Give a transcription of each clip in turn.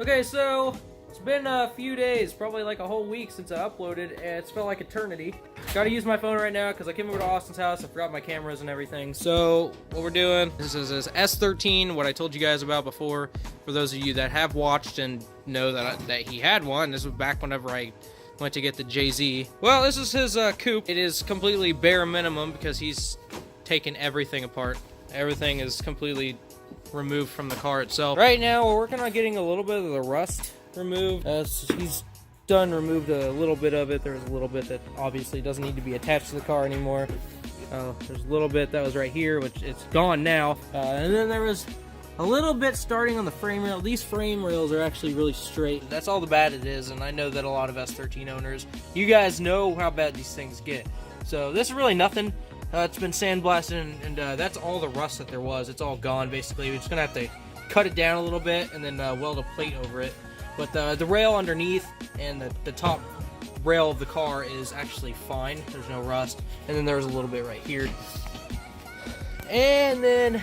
Okay, so it's been a few days, probably like a whole week since I uploaded, and it's felt like eternity. Gotta use my phone right now because I came over to Austin's house. I forgot my cameras and everything. So what we're doing, this is his S13, what I told you guys about before. For those of you that have watched and know that he had one, this was back whenever I went to get the JZ. Well, this is his coupe. It is completely bare minimum because he's taken everything apart. Everything is completely removed from the car itself. Right now, we're working on getting a little bit of the rust removed. He's removed a little bit of it. There's a little bit that obviously doesn't need to be attached to the car anymore. There's a little bit that was right here, which it's gone now. And then there was a little bit starting on the frame rail. These frame rails are actually really straight. That's all the bad it is, and I know that a lot of S13 owners, you guys know how bad these things get. So this is really nothing. It's been sandblasted, and that's all the rust that there was. It's all gone, basically. We're just going to have to cut it down a little bit and then weld a plate over it. But the rail underneath and the top rail of the car is actually fine. There's no rust. And then there's a little bit right here. And then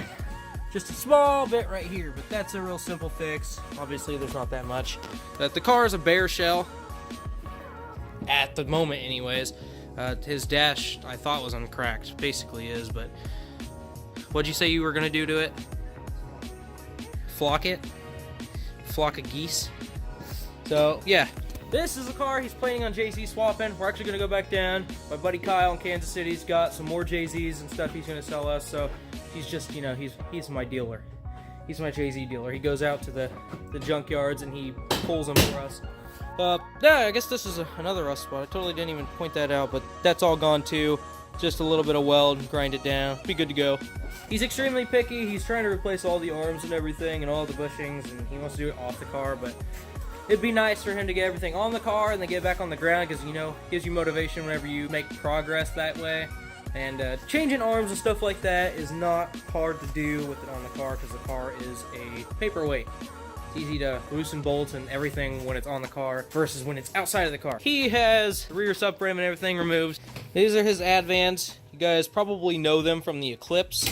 just a small bit right here, but that's a real simple fix. Obviously, there's not that much. But the car is a bare shell. At the moment, anyways. His dash, I thought, was uncracked. Basically is, but what'd you say you were gonna do to it? Flock it? Flock of geese? So, yeah. This is a car he's planning on JZ swapping. We're actually gonna go back down. My buddy Kyle in Kansas City's got some more JZs and stuff he's gonna sell us, so he's just, you know, he's my dealer. He's my JZ dealer. He goes out to the junkyards and he pulls them for us. Yeah, I guess this is another rust spot. I totally didn't even point that out, but that's all gone too. Just a little bit of weld, grind it down, be good to go. He's extremely picky. He's trying to replace all the arms and everything and all the bushings, and he wants to do it off the car, but it'd be nice for him to get everything on the car and then get it back on the ground because, you know, it gives you motivation whenever you make progress that way. And changing arms and stuff like that is not hard to do with it on the car because the car is a paperweight. It's easy to loosen bolts and everything when it's on the car versus when it's outside of the car. He has the rear subframe and everything removed. These are his Advans. You guys probably know them from the Eclipse.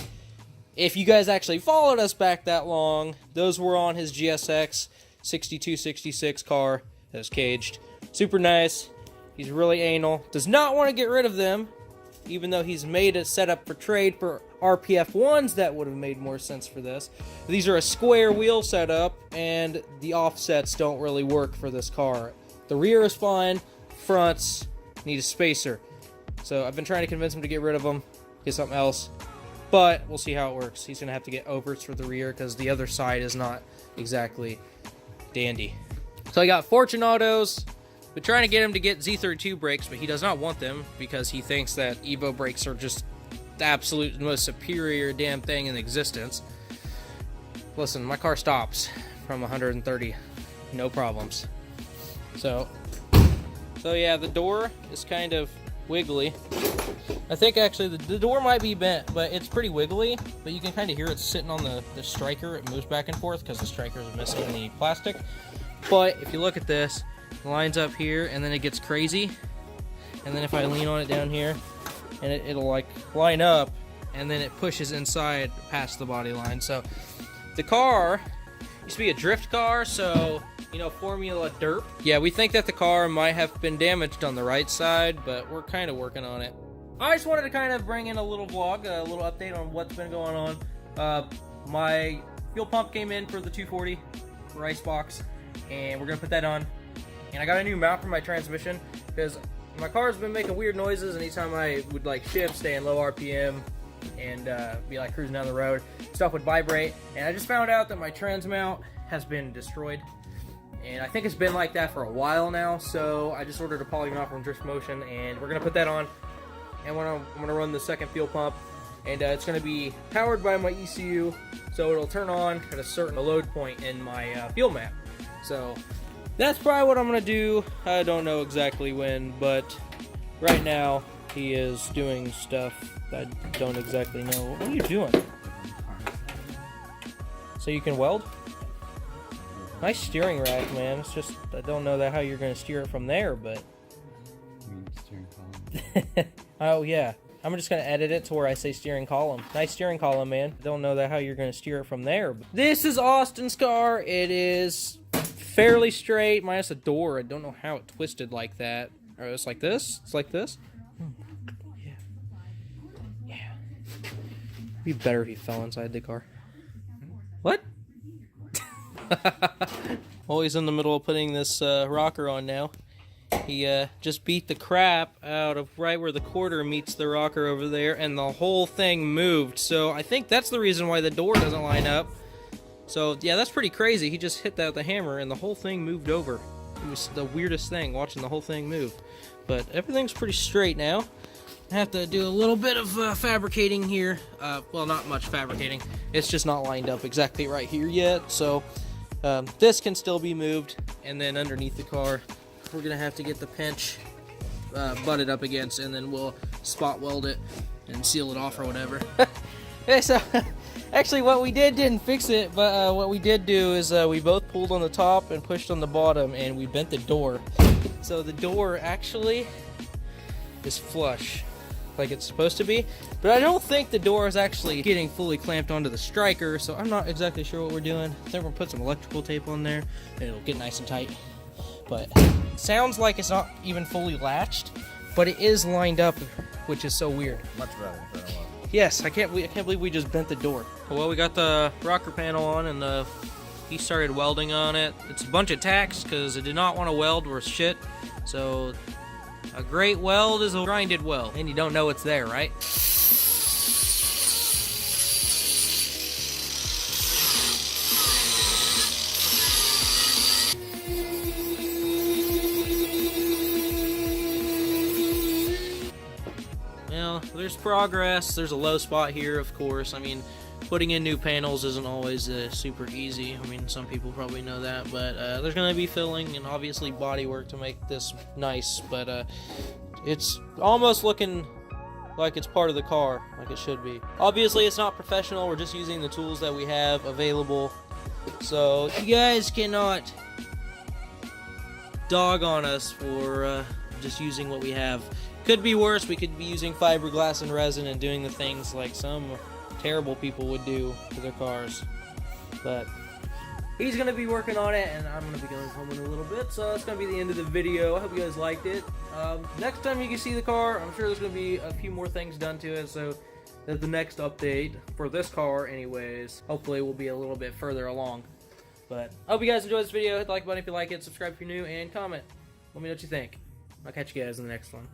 If you guys actually followed us back that long, those were on his GSX 6266 car that was caged. Super nice. He's really anal. Does not want to get rid of them, even though he's made a setup for trade for RPF ones that would have made more sense for this. These are a square wheel setup, and the offsets don't really work for this car. The rear is fine, fronts need a spacer. So I've been trying to convince him to get rid of them, get something else, but we'll see how it works. He's gonna have to get overts for the rear because the other side is not exactly dandy. So I got Fortunautos. Been trying to get him to get Z32 brakes, but he does not want them because he thinks that Evo brakes are just the absolute most superior damn thing in existence. Listen, my car stops from 130, no problems. So yeah, the door is kind of wiggly. I think actually the door might be bent, but it's pretty wiggly, but you can kind of hear it sitting on the striker. It moves back and forth because the striker is missing the plastic. But if you look at this, it lines up here and then it gets crazy, and then if I lean on it down here and it'll like line up and then it pushes inside past the body line. So the car used to be a drift car, so, you know, Formula Derp. Yeah, we think that the car might have been damaged on the right side, but we're kind of working on it. I just wanted to kind of bring in a little vlog, a little update on what's been going on. My fuel pump came in for the 240 for Icebox, and we're gonna put that on. And I got a new mount for my transmission because my car's been making weird noises anytime I would like shift, stay in low RPM, and be like cruising down the road, stuff would vibrate. And I just found out that my trans mount has been destroyed, and I think it's been like that for a while now. So I just ordered a polygon from Drift Motion, and we're gonna put that on. And I'm gonna run the second fuel pump, and it's gonna be powered by my ECU, so it'll turn on at a certain load point in my fuel map. So that's probably what I'm gonna do. I don't know exactly when, but right now he is doing stuff that I don't exactly know. What are you doing? So you can weld? Nice steering rack, man. It's just, I don't know how you're gonna steer it from there, but steering column. Oh yeah, I'm just gonna edit it to where I say steering column. Nice steering column, man. I don't know how you're gonna steer it from there. But this is Austin's car. It is fairly straight, minus a door. I don't know how it twisted like that. Or it's like this? It's like this? Yeah. Yeah. It'd be better if he fell inside the car. What? Well, he's in the middle of putting this rocker on now. He just beat the crap out of right where the quarter meets the rocker over there, and the whole thing moved. So I think that's the reason why the door doesn't line up. So yeah, that's pretty crazy. He just hit that with a hammer, and the whole thing moved over. It was the weirdest thing, watching the whole thing move. But everything's pretty straight now. I have to do a little bit of fabricating here. Well, not much fabricating. It's just not lined up exactly right here yet. So this can still be moved, and then underneath the car, we're gonna have to get the pinch butted up against, and then we'll spot weld it and seal it off or whatever. Okay, so actually what we didn't fix it, but what we did do is we both pulled on the top and pushed on the bottom, and we bent the door. So the door actually is flush like it's supposed to be, but I don't think the door is actually getting fully clamped onto the striker, so I'm not exactly sure what we're doing. I think we're gonna put some electrical tape on there and it'll get nice and tight. But it sounds like it's not even fully latched, but it is lined up, which is so weird. Much better. Yes, I can't believe we just bent the door. Well, we got the rocker panel on, and he started welding on it. It's a bunch of tacks because I did not want to weld worth shit. So a great weld is a grinded weld, and you don't know it's there, right? Well, there's progress. There's a low spot here, of course. I mean, putting in new panels isn't always super easy. I mean, some people probably know that, but there's going to be filling and obviously body work to make this nice, but it's almost looking like it's part of the car, like it should be. Obviously, it's not professional. We're just using the tools that we have available, so you guys cannot dog on us for just using what we have. Could be worse. We could be using fiberglass and resin and doing the things like some terrible people would do to their cars. But he's going to be working on it, and I'm going to be going home in a little bit. So that's going to be the end of the video. I hope you guys liked it. Next time you can see the car, I'm sure there's going to be a few more things done to it. So that's the next update for this car anyways. Hopefully we'll be a little bit further along. But I hope you guys enjoyed this video. Hit the like button if you like it. Subscribe if you're new, and comment. Let me know what you think. I'll catch you guys in the next one.